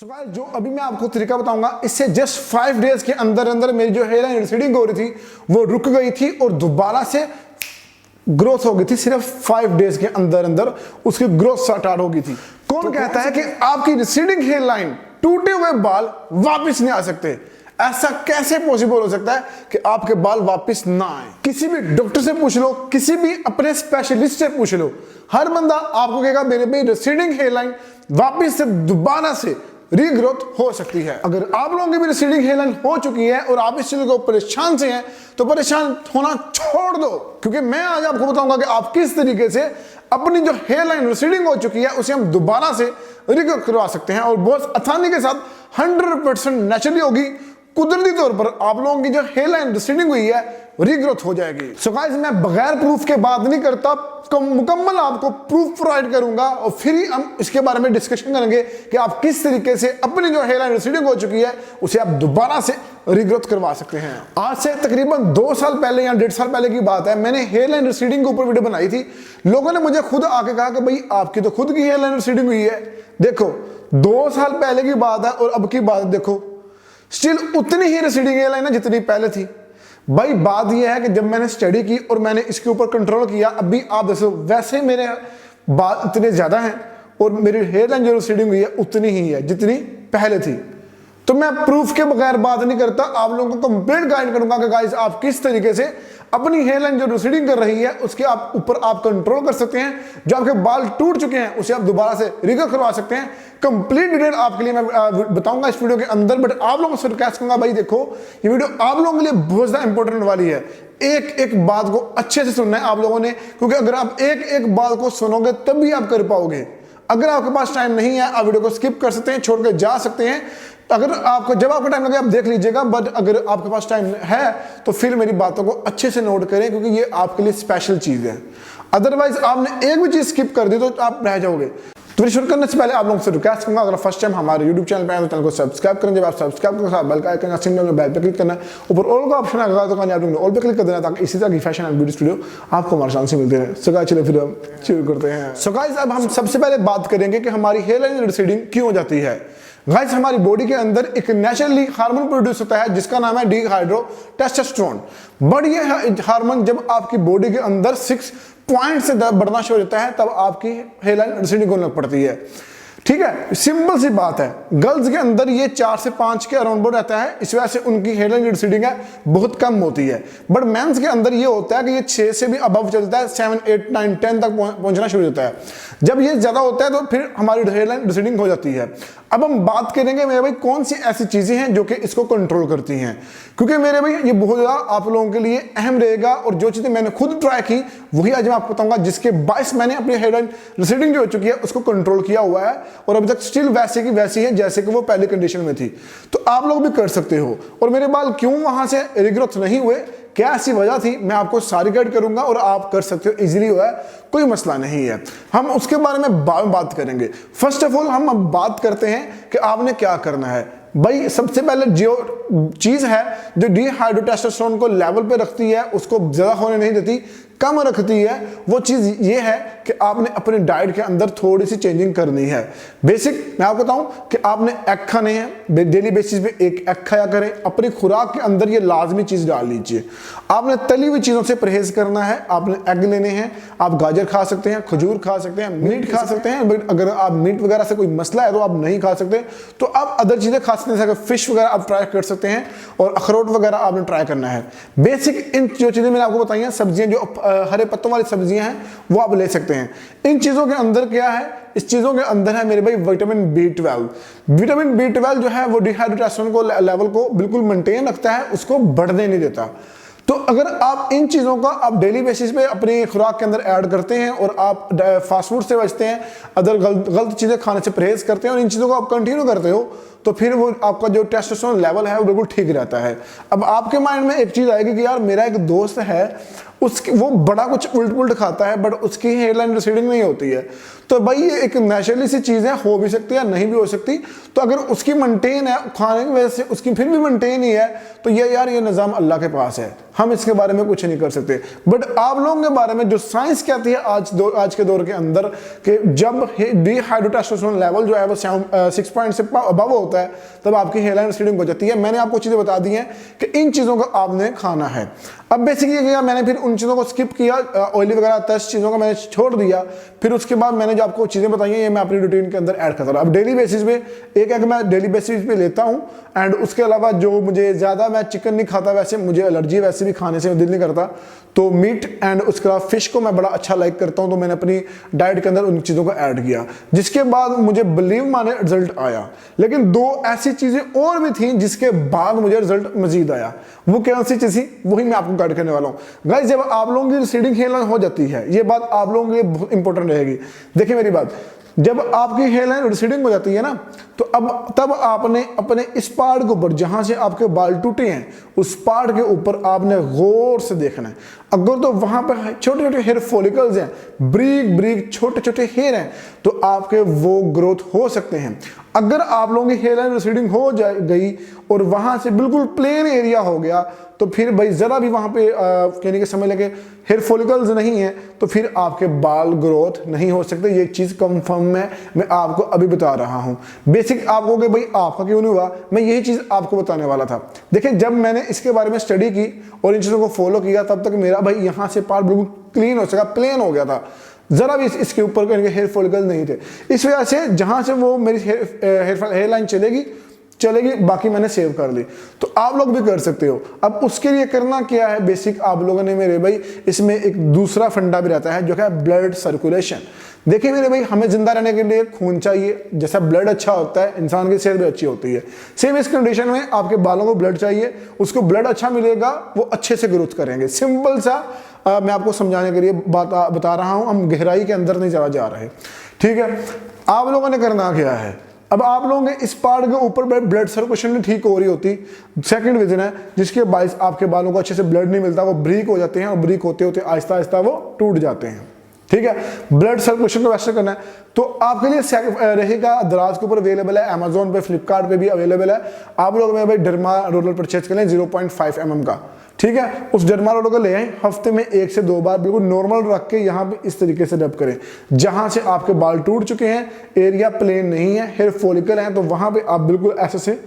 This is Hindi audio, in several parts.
गाइस जो अभी मैं आपको तरीका बताऊंगा, इससे जस्ट 5 डेज के अंदर अंदर मेरी जो हेयर लाइन रिसीडिंग हो रही थी वो रुक गई थी और दोबारा से ग्रोथ हो गई थी। सिर्फ 5 डेज के अंदर अंदर उसकी ग्रोथ स्टार्ट हो गई थी। कौन कहता है कि आपकी रिसीडिंग हेयर लाइन, टूटे हुए बाल वापस नहीं आ सकते? ऐसा कैसे पॉसिबल हो सकता है कि आपके बाल वापस ना आए? किसी भी डॉक्टर से पूछ लो, किसी भी अपने स्पेशलिस्ट से पूछ लो, हर बंदा आपको कहेगा मेरे भाई रिसीडिंग हेयर लाइन वापस से दोबारा से रीग्रोथ हो सकती है। अगर आप लोगों की भी रिसीडिंग हेयर लाइन हो चुकी है और आप इस चीज को परेशान से हैं तो परेशान होना छोड़ दो, क्योंकि मैं आज आपको बताऊंगा कि आप किस तरीके से अपनी जो हेयर लाइन रिसीडिंग हो चुकी है उसे हम दोबारा से रीग्रोथ करवा सकते हैं और बहुत आसानी के साथ 100% नेचुरली होगी। कुदरती तौर पर आप लोगों की जो हेयर लाइन रिसीडिंग हुई है रीग्रोथ हो जाएगी। सो गाइस मैं बगैर प्रूफ के बात नहीं करता, मुकम्मल आपको प्रूफ प्रोवाइड करूंगा और फिर ही हम इसके बारे में डिस्कशन करेंगे कि आप किस तरीके से अपनी जो हेयर लाइन रिसीडिंग हो चुकी है उसे आप दोबारा से रीग्रोथ करवा सकते हैं। आज से तकरीबन 2 साल पहले या 1.5 साल पहले की बात है, मैंने हेयर लाइन रिसीडिंग के ऊपर वीडियो बनाई थी। लोगों ने मुझे खुद आके कहा कि भाई आपकी तो खुद की हेयर लाइन रिसीडिंग हुई है। देखो 2 साल पहले की बात है और अब की बात देखो, स्टिल उतनी ही रिसीडिंग हेयर लाइन है जितनी पहले थी। भाई बात यह है कि जब मैंने स्टडी की और मैंने इसके ऊपर कंट्रोल किया, अभी आप देखो वैसे मेरे बाल इतने ज्यादा हैं और मेरी हेयर लाइन जो रिसीडिंग हुई है उतनी ही है जितनी पहले थी। तो मैं प्रूफ के बगैर बात नहीं करता, आप लोगों को कंप्लीट गाइड करूंगा कि गाइस आप किस तरीके से अपनी हेयर लाइन जो रिसीडिंग कर रही है उसके आप ऊपर आप कंट्रोल कर सकते हैं। जो आपके बाल टूट चुके हैं उसे आप दोबारा से रिग्रोथ करवा सकते हैं। कंप्लीट डिटेल आपके लिए मैं बताऊंगा इस वीडियो के अंदर, बट आप लोगों से रिक्वेस्ट करूंगा भाई देखो ये वीडियो आप लोगों के लिए बहुत ज्यादा इंपॉर्टेंट वाली है। एक एक बात को अच्छे से सुनना है आप लोगों ने, क्योंकि अगर आप एक एक बात को सुनोगे तभी आप कर पाओगे। अगर आपके पास टाइम नहीं है आप वीडियो को स्किप कर सकते हैं, छोड़ कर जा सकते हैं। अगर आपको जब आपका टाइम लगे आप देख लीजिएगा, बट अगर आपके पास टाइम है तो फिर मेरी बातों को अच्छे से नोट करें, क्योंकि ये आपके लिए स्पेशल चीज है। अदरवाइज आपने एक भी चीज स्किप कर दी तो आप रह जाओगे। तो शुरू करने से पहले आप लोगों से रिक्वेस्ट करूंगा, अगर फर्स्ट टाइम हमारे YouTube चैनल पे आए तो चैनल को सब्सक्राइब करें। जब आप सब्सक्राइब करें तो बेल का आइकन सिग्नल में बेल पे क्लिक करना है, ऊपर ऑल का ऑप्शन आएगा तो आप लोग ऑल पे क्लिक कर देना ताकि इसी तरह की फैशन एंड ब्यूटी स्टूडियो आपको हमारे चैनल से मिलते रहे। सो गाइस चलिए फिर हम शुरू करते हैं। सो गाइस अब हम सबसे पहले बात करेंगे कि हमारी हेयर लाइन रिसीडिंग क्यों हो जाती है। गाइस हमारी बॉडी के अंदर एक नेचुरली हार्मोन प्रोड्यूस होता है जिसका नाम है डिहाइड्रोटेस्टोस्टेरोन। बट ये हार्मोन जब आपकी बॉडी के अंदर 6 पॉइंट से बढ़ना शुरू हो जाता है तब आपकी हेयर लाइन रिसीडिंग होने लग पड़ती है। ठीक है, सिंपल सी बात है। गर्ल्स के अंदर ये 4 से 5 के अराउंड रहता है, इस वजह से उनकी हेयर लाइन रिसीडिंग है बहुत कम होती है। बट मेंस के अंदर ये होता है कि ये 6 से भी अबव चलता है, 7, 8, 9, 10 तक पहुंचना शुरू होता है। जब ये ज्यादा होता है तो फिर हमारी हेयर लाइन रिसीडिंग हो जाती है। अब हम बात करेंगे मेरे भाई कौन सी ऐसी चीजें हैं जो कि इसको कंट्रोल करती हैं, क्योंकि मेरे भाई ये बहुत ज्यादा आप लोगों के लिए अहम रहेगा। और जो चीजें मैंने खुद ट्राई की वही आज मैं आपको बताऊंगा, जिसके बायस मैंने अपनी हेयर लाइन रिसीडिंग जो हो चुकी है उसको कंट्रोल किया हुआ है और अभी तक स्टिल वैसे की वैसी है जैसे कि वो पहली कंडीशन में थी। तो आप लोग भी कर सकते हो। और मेरे बाल क्यों वहां से रिग्रोथ नहीं हुए, क्या ऐसी वजह थी, मैं आपको सारी गाइड करूंगा और आप कर सकते हो, इजीली हुआ है, कोई मसला नहीं है। हम उसके बारे में बात करेंगे। फर्स्ट ऑफ ऑल हम अब बात करते हैं कि आपने क्या करना है। भाई सबसे पहले जो चीज है जो डिहाइड्रोटेस्टोस्टेरोन को लेवल पे रखती है, उसको ज्यादा होने नहीं देती, कम रखती है, वो चीज ये है कि आपने अपने डाइट के अंदर थोड़ी सी चेंजिंग करनी है। बेसिक मैं आपको बताऊं कि आपने एग खाने हैं, डेली बेसिस पे एक एग खाया करें। अपनी खुराक के अंदर ये लाजमी चीज डाल लीजिए। आपने तली हुई चीजों से परहेज करना है। आपने एग लेने हैं, आप गाजर खा सकते हैं, खजूर खा सकते हैं, मीट खा सकते हैं। बट अगर आप मीट वगैरह से कोई मसला है तो आप नहीं खा सकते, तो आप अदर चीजें खा सकते हैं। फिश वगैरह आप ट्राई कर सकते हैं और अखरोट वगैरह आपने ट्राई करना है। बेसिक इन जो चीजें मैंने आपको बताई हैं, सब्जियां जो हरे पत्तों वाली सब्जियां हैं वो आप ले सकते हैं। इन चीजों के अंदर क्या है, इस चीजों के अंदर है मेरे भाई विटामिन B12। विटामिन B12 जो है वो डिहाइड्रोटेस्टोस्टेरोन को लेवल को बिल्कुल मेंटेन रखता है, उसको बढ़ने नहीं देता। तो अगर आप इन चीजों का आप डेली बेसिस पे अपनी खुराक के अंदर ऐड करते हैं और आप फास्ट फूड से बचते हैं, अदर गलत चीजें खाने से परहेज करते हैं और इन चीजों को आप कंटिन्यू करते हो, तो फिर वो आपका जो टेस्टोस्टेरोन लेवल है वो बिल्कुल ठीक रहता है। अब आपके माइंड में एक चीज आएगी कि यार मेरा एक दोस्त है, उसकी वो बड़ा कुछ उल्ट पुल्ट खाता है बट उसकी हेयरलाइन रिसीडिंग नहीं होती है, तो भाई ये एक नेचुरली सी चीज़ है, हो भी सकती है नहीं भी हो सकती। तो अगर उसकी मेंटेन है खाने की वजह से, उसकी फिर भी मेंटेन ही है, तो ये यार ये निज़ाम अल्लाह के पास है, हम इसके बारे में कुछ नहीं कर सकते। बट आप लोगों के बारे में जो साइंस कहती है आज के दौर के अंदर कि जब डीहाइड्रोटेस्टोस्टेरोन लेवल जो है वो 6 पॉइंट से अबव होता है तब आपकी हेयरलाइन रिसीडिंग हो जाती है। मैंने आपको चीज़ें बता दी हैं कि इन चीज़ों को आपने खाना है। अब बेसिकली क्या, मैंने फिर उन चीज़ों को स्किप किया, ऑयली वगैरह 10 चीज़ों को मैंने छोड़ दिया। फिर उसके बाद मैंने जो आपको चीज़ें बताई हैं ये मैं अपनी रूटीन के अंदर ऐड करता रहा। अब डेली बेसिस पे एक एग मैं डेली बेसिस पे लेता हूँ, एंड उसके अलावा जो मुझे ज़्यादा, मैं चिकन नहीं खाता, वैसे मुझे एलर्जी वैसे भी खाने से दिल नहीं करता, तो मीट एंड उसके अलावा फिश को मैं बड़ा अच्छा लाइक करता हूँ, तो मैंने अपनी डाइट के अंदर उन चीज़ों को ऐड किया, जिसके बाद मुझे बिलीव माने रिजल्ट आया। लेकिन 2 ऐसी चीज़ें और भी थी जिसके बाद मुझे रिजल्ट मजीद आया। वो कौन सी चीज़ थी वही मैं आपको गाइड करने वाला हूँ। गाइस, जब आप लोगों की रिसीडिंग हेयरलाइन हो जाती है, ये बात आप लोगों के लिए बहुत इंपॉर्टेंट रहेगी। देखिए मेरी बात, जब आपकी हेयरलाइन रिसीडिंग हो जाती है ना, तो अब तब आपने अपने इस पार्ट के ऊपर जहां से आपके बाल टूटे हैं उस पार्ट के ऊपर आपने गौर से देखना है। अगर तो वहां पर छोटे छोटे हेयर फॉलिकल्स हैं, ब्रीक ब्रीक छोटे छोटे हेयर हैं, तो आपके वो ग्रोथ हो सकते हैं। अगर आप लोगों की हेयरलाइन रिसीडिंग हो गई और वहां से बिल्कुल प्लेन एरिया हो गया, तो फिर भाई जरा भी वहां पे कहने के समय लगे हेयर फॉलिकल्स नहीं है, तो फिर आपके बाल ग्रोथ नहीं हो सकते। ये चीज कंफर्म है, मैं आपको अभी बता रहा हूं। बेसिक आप कहोगे भाई आपका क्यों नहीं हुआ, मैं यही चीज आपको बताने वाला था। देखिए, जब मैंने इसके बारे में स्टडी की और इन चीजों को फॉलो किया, तब तक मेरा भाई यहां से पार्ट बिल्कुल क्लीन हो सका, प्लेन हो गया था, जरा भी इसके ऊपर हेयर फॉलिकल नहीं थे। इस वजह से जहां से वो मेरी हेयरलाइन चलेगी बाकी मैंने सेव कर ली। तो आप लोग भी कर सकते हो। अब उसके लिए करना क्या है, बेसिक आप लोगों ने मेरे भाई, इसमें एक दूसरा फंडा भी रहता है जो है ब्लड सर्कुलेशन। देखिए मेरे भाई, हमें जिंदा रहने के लिए खून चाहिए, जैसा ब्लड अच्छा होता है इंसान की सेहत भी अच्छी होती है। सेम इस कंडीशन में आपके बालों को ब्लड चाहिए, उसको ब्लड अच्छा मिलेगा, वो अच्छे से ग्रोथ करेंगे। सिंपल सा मैं आपको समझाने के लिए बता रहा हूं, हम गहराई के अंदर नहीं जा रहे, ठीक है। आप लोगों ने करना क्या है, अब आप लोगों के इस पार्ट के ऊपर ब्लड सर्कुलेशन नहीं ठीक हो रही होती, सेकंड रीजन है जिसके बायस आपके बालों को अच्छे से ब्लड नहीं मिलता, वो ब्रीक हो जाते हैं और ब्रीक होते होते आहिस्ता आहिस्ता वो टूट जाते हैं, ठीक है। ब्लड सर्कुलेशन को वैसे करना है, तो आपके लिए रहेगा दराज के ऊपर अवेलेबल है, अमेजोन पे, फ्लिपकार्ट पे भी अवेलेबल है। आप लोग में भाई डर्मा रोलर परचेज करें 0.5 mm का, ठीक है। उस डर्मा रोलर को ले आए, हफ्ते में 1 से 2 बार बिल्कुल नॉर्मल रख के यहाँ पे इस तरीके से रब करें। जहां से आपके बाल टूट चुके हैं, एरिया प्लेन नहीं है, हेयर फॉलिकल है, तो वहां पे आप बिल्कुल ऐसे से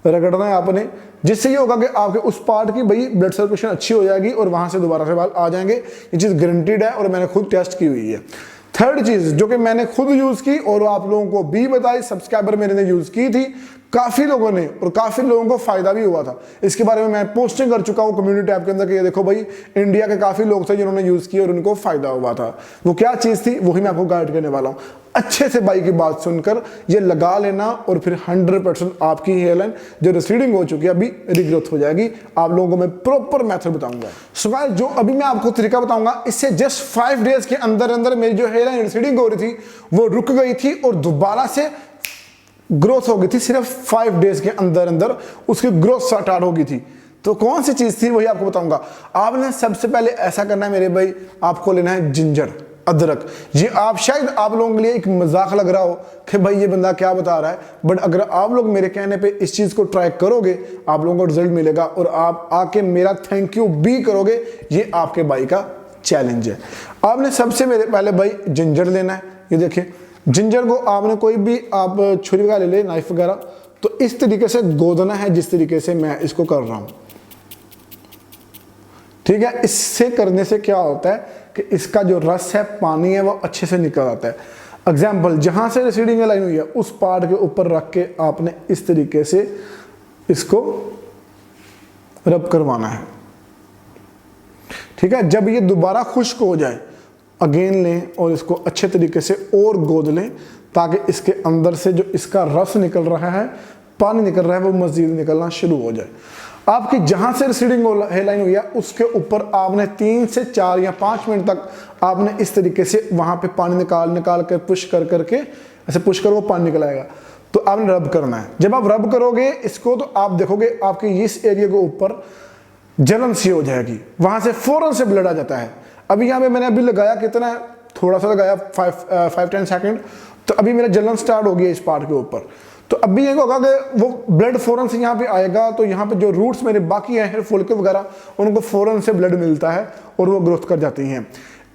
रगड़ना है आपने, जिससे ये होगा कि आपके उस पार्ट की भाई ब्लड सर्कुलेशन अच्छी हो जाएगी और वहां से दोबारा से बाल आ जाएंगे। ये चीज गारंटीड है और मैंने खुद टेस्ट की हुई है। थर्ड चीज जो कि मैंने खुद यूज की और आप लोगों को भी बताई, सब्सक्राइबर मेरे ने यूज की थी, काफी लोगों ने, और काफी लोगों को फायदा भी हुआ था। इसके बारे में मैं पोस्टिंग कर चुका हूं कम्युनिटी टैब के अंदर कि ये देखो भाई, इंडिया के काफी लोग थे जिन्होंने यूज किया और उनको फायदा हुआ था। वो क्या चीज थी वही मैं आपको गाइड करने वाला हूं। अच्छे से भाई की बात सुनकर ये लगा लेना और फिर 100% आपकी हेयरलाइन जो रिसीडिंग हो चुकी है अभी रिग्रोथ हो जाएगी। आप लोगों को मैं प्रॉपर मेथड बताऊंगा। सो गाइस, जो अभी मैं आपको तरीका बताऊंगा, इससे जस्ट 5 डेज के अंदर अंदर मेरी जो हेयरलाइन रिसीडिंग हो रही थी वो रुक गई थी और दोबारा से ग्रोथ हो गई थी। सिर्फ 5 डेज के अंदर अंदर उसकी ग्रोथ स्टार्ट हो गई थी। तो कौन सी चीज थी वही आपको बताऊंगा। आपने सबसे पहले ऐसा करना है मेरे भाई, आपको लेना है जिंजर, अदरक। ये आप शायद आप लोगों के लिए एक मजाक लग रहा हो कि भाई ये बंदा क्या बता रहा है, बट अगर आप लोग मेरे कहने पे इस चीज को ट्राई करोगे आप लोगों को रिजल्ट मिलेगा और आप आके मेरा थैंक यू भी करोगे। ये आपके भाई का चैलेंज है। आपने सबसे मेरे पहले भाई जिंजर लेना है। ये देखिए, जिंजर को आपने कोई भी आप छुरी वगैरह ले, नाइफ वगैरह, तो इस तरीके से गोदना है जिस तरीके से मैं इसको कर रहा हूं, ठीक है। इससे करने से क्या होता है कि इसका जो रस है, पानी है, वो अच्छे से निकल आता है। एग्जाम्पल, जहां से रिसीडिंग लाइन हुई है उस पार्ट के ऊपर रख के आपने इस तरीके से इसको रब करवाना है, ठीक है। जब ये दोबारा खुश्क हो जाए अगेन लें और इसको अच्छे तरीके से और गोद लें ताकि इसके अंदर से जो इसका रस निकल रहा है, पानी निकल रहा है, वो मजीद निकलना शुरू हो जाए। आपकी जहां से रिसीडिंग हेयरलाइन हुई है उसके ऊपर आपने 3 से 4 या 5 मिनट तक आपने इस तरीके से वहां पे पानी निकाल कर पुश कर करके ऐसे पुश कर वो पानी निकल आएगा। तो आपने रब करना है। जब आप रब करोगे इसको तो आप देखोगे आपके इस एरिया के ऊपर जलन सी हो जाएगी, वहां से फौरन से ब्लड आ जाता है। अभी यहाँ पे मैंने अभी लगाया कितना, थोड़ा सा लगाया 5-10 सेकंड, तो अभी मेरा जलन स्टार्ट हो गया इस पार्ट के ऊपर। तो अभी ये होगा कि वो ब्लड फौरन से यहाँ पे आएगा, तो यहाँ पे जो रूट्स मेरे बाकी हैं हेयर फॉलिकल वगैरह, उनको फौरन से ब्लड मिलता है और वो ग्रोथ कर जाती हैं।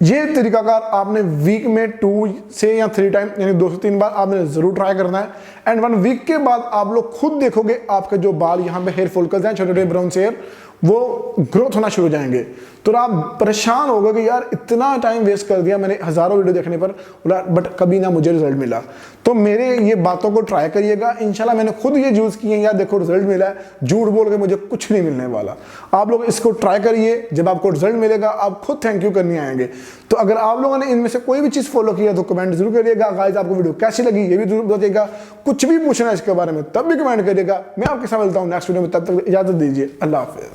ये तरीकाकार आपने वीक में 2 से या 3 टाइम यानी 2 से 3 बार आपने जरूर ट्राई करना है। एंड 1 वीक के बाद आप लोग खुद देखोगे आपके जो बाल यहाँ पे हेयर फॉलिकल्स हैं, छोटे छोटे ब्राउन हेयर, वो ग्रोथ होना शुरू हो जाएंगे। तो आप परेशान हो गए कि यार इतना टाइम वेस्ट कर दिया मैंने हजारों वीडियो देखने पर, बट कभी ना मुझे रिजल्ट मिला। तो मेरे ये बातों को ट्राई करिएगा, इंशाल्लाह मैंने खुद ये यूज किए, यार देखो रिजल्ट मिला है, झूठ बोल के मुझे कुछ नहीं मिलने वाला। आप लोग इसको ट्राई करिए, जब आपको रिजल्ट मिलेगा आप खुद थैंक यू करने आएंगे। तो अगर आप लोगों ने इनमें से कोई भी चीज फॉलो किया तो कमेंट जरूर करिएगा। गाइस आपको वीडियो कैसी लगी ये भी जरूर बताइएगा, कुछ भी पूछना है इसके बारे में तब भी कमेंट करिएगा। मैं आपके साथ मिलता हूँ नेक्स्ट वीडियो में, तब तक इजाजत दीजिए, अल्लाह हाफिज।